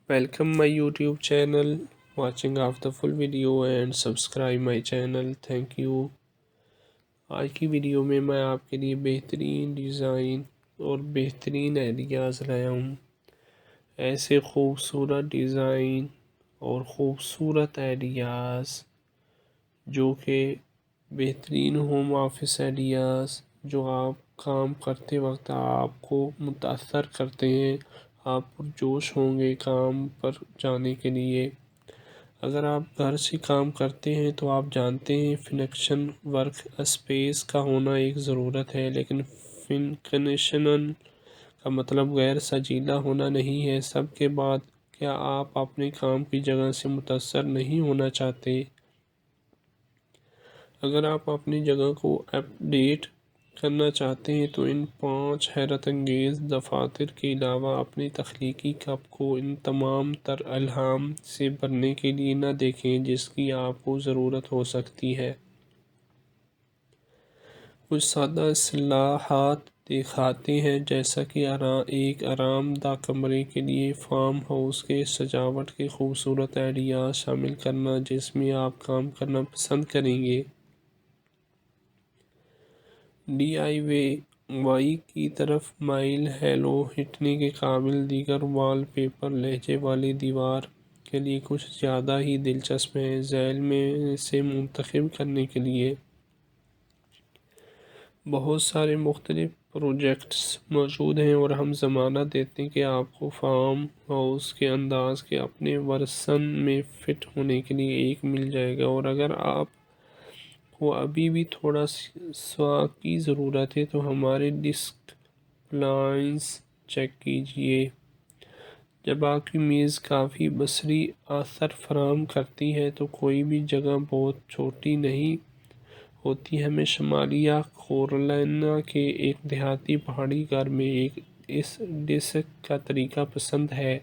Welcome my YouTube channel, watching of the full video and subscribe my channel. Thank you. آج کی video میں آپ کے لیے بہترین ڈیزائن اور بہترین آئیڈیاز لایا ہوں. ایسے خوبصورت ڈیزائن اور خوبصورت آئیڈیاز جو کہ بہترین ہوم آفس آئیڈیاز جو آپ کام کرتے وقت آپ کو متاثر کرتے ہیں. آپ پرجوش ہوں گے کام پر جانے کے لیے. اگر آپ گھر سے کام کرتے ہیں تو آپ جانتے ہیں فنکشن ورک اسپیس کا ہونا ایک ضرورت ہے، لیکن فنکشنن کا مطلب غیر سجیلا ہونا نہیں ہے. سب کے بعد کیا آپ اپنے کام کی جگہ سے متاثر نہیں ہونا چاہتے؟ اگر آپ اپنی جگہ کو اپ ڈیٹ کرنا چاہتے ہیں تو ان 5 حیرت انگیز دفاتر کے علاوہ اپنی تخلیقی کپ کو ان تمام تر الہام سے بھرنے کے لیے نہ دیکھیں جس کی آپ کو ضرورت ہو سکتی ہے. کچھ سادہ اصطلاحات دکھاتے ہیں، جیسا کہ ایک آرام دہ کمرے کے لیے فارم ہاؤس کے سجاوٹ کے خوبصورت آئیڈیاز شامل کرنا جس میں آپ کام کرنا پسند کریں گے. ڈی آئی وائی کی طرف مائل ہیلو ہٹنے کے قابل دیگر وال پیپر لہجے والی دیوار کے لیے کچھ زیادہ ہی دلچسپ ہیں. ذیل میں سے منتخب کرنے کے لیے بہت سارے مختلف پروجیکٹس موجود ہیں اور ہم ضمانت دیتے ہیں کہ آپ کو فارم ہاؤس کے انداز کے اپنے ورژن میں فٹ ہونے کے لیے ایک مل جائے گا. اور اگر آپ کو ابھی بھی تھوڑا سوا کی ضرورت ہے تو ہمارے ڈسک پلانس چیک کیجئے. جب آپ کی میز کافی بصری اثر فراہم کرتی ہے تو کوئی بھی جگہ بہت چھوٹی نہیں ہوتی. ہمیں شمالیہ کیرولینا کے ایک دیہاتی پہاڑی گھر میں اس ڈسک کا طریقہ پسند ہے.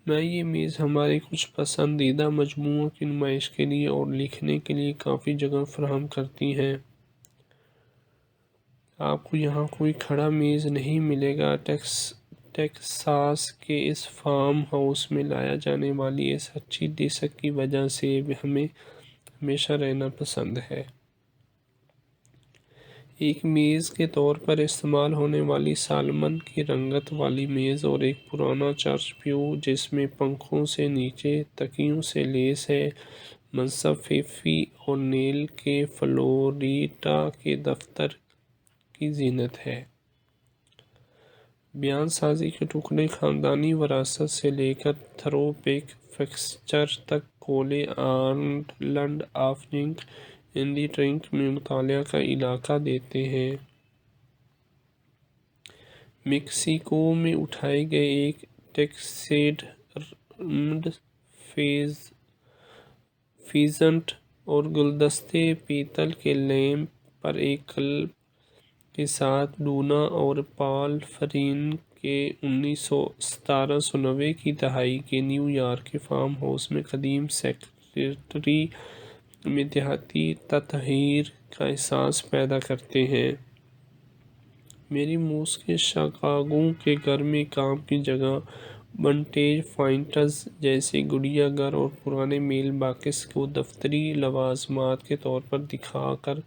یہ میز ہمارے کچھ پسندیدہ مجموعوں کی نمائش کے لیے اور لکھنے کے لیے کافی جگہ فراہم کرتی ہے. آپ کو یہاں کوئی کھڑا میز نہیں ملے گا. ٹیکساس کے اس فارم ہاؤس میں لایا جانے والی اس اچھی ڈسک کی وجہ سے ہمیں ہمیشہ رہنا پسند ہے. ایک میز کے طور پر استعمال ہونے والی سالمن کی رنگت والی میز اور ایک پرانا چرچ پیو جس میں پنکھوں سے نیچے تکیوں سے لیس ہے، منصب فیفی اورنیل کے فلوریڈا کے دفتر کی زینت ہے. بیان سازی کے ٹکڑے خاندانی وراثت سے لے کر تھرو بیک فکسچر تک کولے آئلینڈ آف جنک اینڈی ٹرنک میں مطالعہ کا علاقہ دیتے ہیں. میکسیکو میں اٹھائے گئے ایک ٹیکسیڈرمڈ فیزنٹ اور گلدستے پیتل کے لیمپ پر ایک کلب کے ساتھ ڈونا اور پال فرین کے 1790 کی دہائی کے نیو یارک کے فارم ہاؤس میں قدیم سیکریٹری میں دیہاتی تطہیر کا احساس پیدا کرتے ہیں. میری موس کے شکاگو کے گھر میں کام کی جگہ ونٹیج فائنڈز جیسے گڑیا گھر اور پرانے میل باکس کو دفتری لوازمات کے طور پر دکھا کر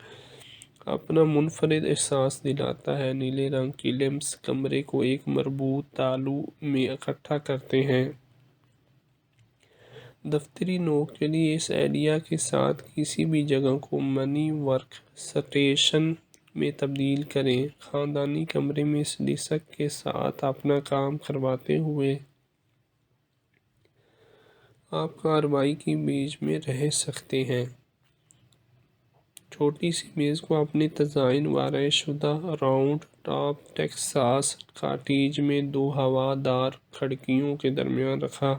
اپنا منفرد احساس دلاتا ہے. نیلے رنگ کی لیمپس کمرے کو ایک مربوط تالو میں اکٹھا کرتے ہیں. دفتری نوک کے لیے اس آئیڈیا کے ساتھ کسی بھی جگہ کو منی ورک سٹیشن میں تبدیل کریں. خاندانی کمرے میں اس ڈسک کے ساتھ اپنا کام کرواتے ہوئے آپ کارروائی کے بیچ میں رہ سکتے ہیں. چھوٹی سی میز کو اپنے تزئین و شدہ راؤنڈ ٹاپ ٹیکساس کاٹیج میں 2 ہوا دار کھڑکیوں کے درمیان رکھا.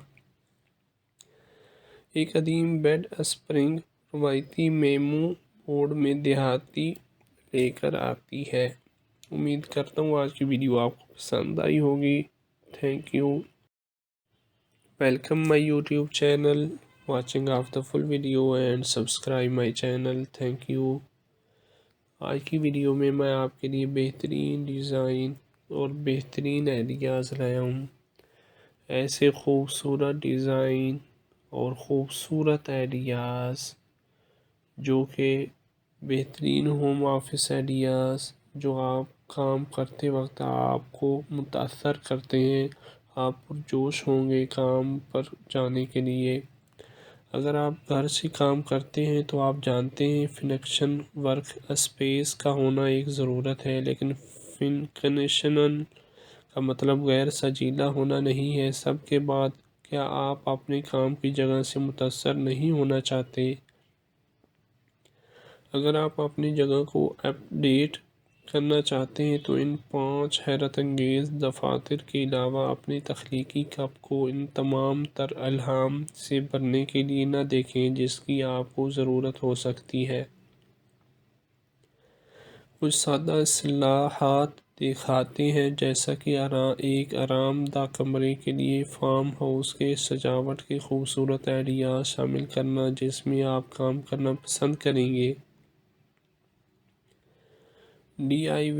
ایک قدیم بیڈ اسپرنگ روایتی میمو بورڈ میں دیہاتی لے کر آتی ہے. امید کرتا ہوں آج کی ویڈیو آپ کو پسند آئی ہوگی. Thank you. Welcome my YouTube channel, watching of the full video and subscribe my channel. Thank you. آج کی ویڈیو میں آپ کے لیے بہترین ڈیزائن اور بہترین آئیڈیاز لایا ہوں. ایسے خوبصورت ڈیزائن اور خوبصورت آئیڈیاز جو کہ بہترین ہوم آفس آئیڈیاز جو آپ کام کرتے وقت آپ کو متاثر کرتے ہیں، آپ پرجوش ہوں گے کام پر جانے کے لیے۔ اگر آپ گھر سے کام کرتے ہیں تو آپ جانتے ہیں فنکشن ورک اسپیس کا ہونا ایک ضرورت ہے، لیکن فنکشنل کا مطلب غیر سجیلا ہونا نہیں ہے۔ سب کے بعد کیا آپ اپنے کام کی جگہ سے متاثر نہیں ہونا چاہتے؟ اگر آپ اپنی جگہ کو اپ ڈیٹ کرنا چاہتے ہیں تو ان 5 حیرت انگیز دفاتر کے علاوہ اپنی تخلیقی کپ کو ان تمام تر الہام سے بھرنے کے لیے نہ دیکھیں جس کی آپ کو ضرورت ہو سکتی ہے۔ کچھ سادہ اصطلاحات دکھاتے ہیں، جیسا کہ ایک آرام دہ کمرے کے لیے فارم ہاؤس کے سجاوٹ کے خوبصورت آئیڈیاز شامل کرنا جس میں آپ کام کرنا پسند کریں گے۔ ڈی آئی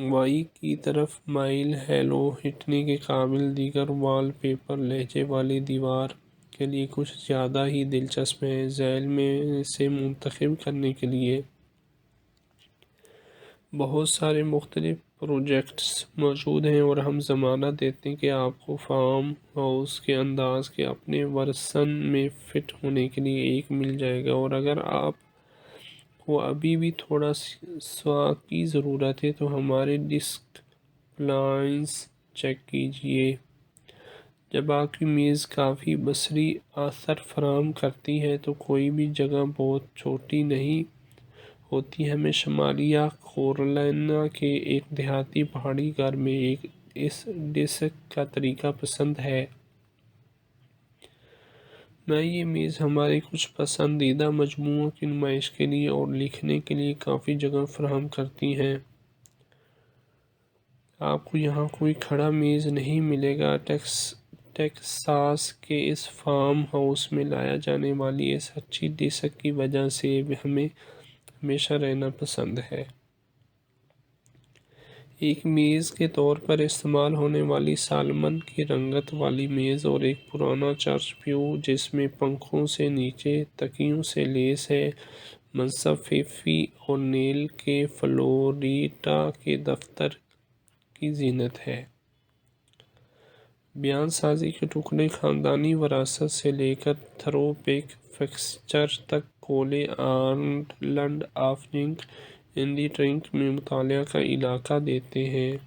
وائی کی طرف مائل ہیلو ہٹنے کے قابل دیگر وال پیپر لہجے والی دیوار کے لیے کچھ زیادہ ہی دلچسپ ہیں۔ ذیل میں سے منتخب کرنے کے لیے بہت سارے مختلف پروجیکٹس موجود ہیں اور ہم ضمانت دیتے ہیں کہ آپ کو فارم ہاؤس کے انداز کے اپنے ورژن میں فٹ ہونے کے لیے ایک مل جائے گا، اور اگر آپ کو ابھی بھی تھوڑا سا کی ضرورت ہے تو ہمارے ڈیسک پلانس چیک کیجئے۔ جب آپ کی میز کافی بصری اثر فراہم کرتی ہے تو کوئی بھی جگہ بہت چھوٹی نہیں ہوتی۔ ہمیں شمالیہ کیرولینا کے ایک دیہاتی پہاڑی گھر میں اس ڈیسک کا طریقہ پسند ہے۔ میں یہ میز ہمارے کچھ پسندیدہ مجموعوں کی نمائش کے لیے اور لکھنے کے لیے کافی جگہ فراہم کرتی ہیں۔ آپ کو یہاں کوئی کھڑا میز نہیں ملے گا۔ ٹیکساس کے اس فارم ہاؤس میں لایا جانے والی اس اچھی ڈیسک کی وجہ سے ہمیں ہمیشہ رہنا پسند ہے۔ ایک میز کے طور پر استعمال ہونے والی سالمن کی رنگت والی میز اور ایک پرانا چرچ پیو جس میں پنکھوں سے نیچے تکیوں سے لیس ہے، منصب فیفی اورنیل کے فلوریڈا کے دفتر کی زینت ہے۔ بیان سازی کے ٹکڑے خاندانی وراثت سے لے کر تھرو بیک فکسچر تک کولے آئلینڈ آف جنک اینڈی ٹرنک میں مطالعہ کا علاقہ دیتے ہیں۔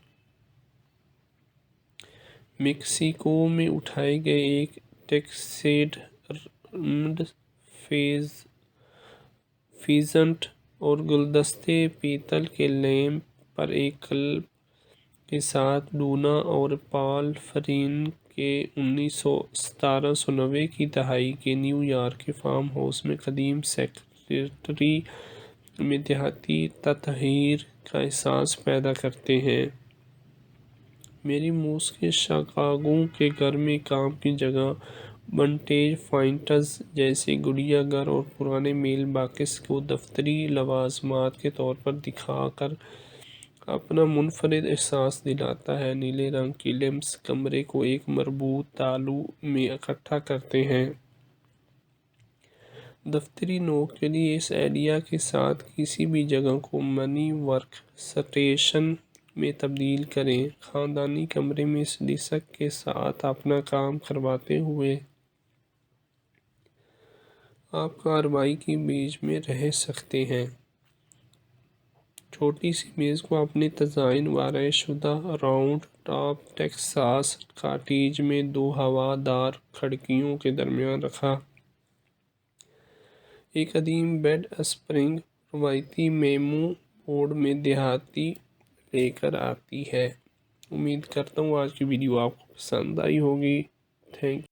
میکسیکو میں اٹھائے گئے ایک ٹیکسیڈرمڈ فیزنٹ اور گلدستے پیتل کے لیمپ پر ایک کلب کے ساتھ ڈونا اور پال فرین کے 1790 کی دہائی کے نیو یارک کے فارم ہاؤس میں قدیم سیکریٹری میں دیہاتی تطہیر کا احساس پیدا کرتے ہیں۔ میری موس کے شکاگو کے گھر میں کام کی جگہ ونٹیج فائنڈز جیسے گڑیا گھر اور پرانے میل باکس کو دفتری لوازمات کے طور پر دکھا کر اپنا منفرد احساس دلاتا ہے۔ نیلے رنگ کی لیمپس کمرے کو ایک مربوط تالو میں اکٹھا کرتے ہیں۔ دفتری نوک کے لیے اس آئیڈیا کے ساتھ کسی بھی جگہ کو منی ورک سٹیشن میں تبدیل کریں۔ خاندانی کمرے میں اس ڈیسک کے ساتھ اپنا کام کرواتے ہوئے آپ کارروائی کے بیچ میں رہ سکتے ہیں۔ چھوٹی سی میز کو اپنے تزئین و آرائش شدہ راؤنڈ ٹاپ ٹیکساس کاٹیج میں 2 ہوا دار کھڑکیوں کے درمیان رکھا۔ ایک قدیم بیڈ اسپرنگ روایتی میمو بورڈ میں دیہاتی لے کر آتی ہے۔ امید کرتا ہوں آج کی ویڈیو آپ کو پسند آئی ہوگی۔ Thank you.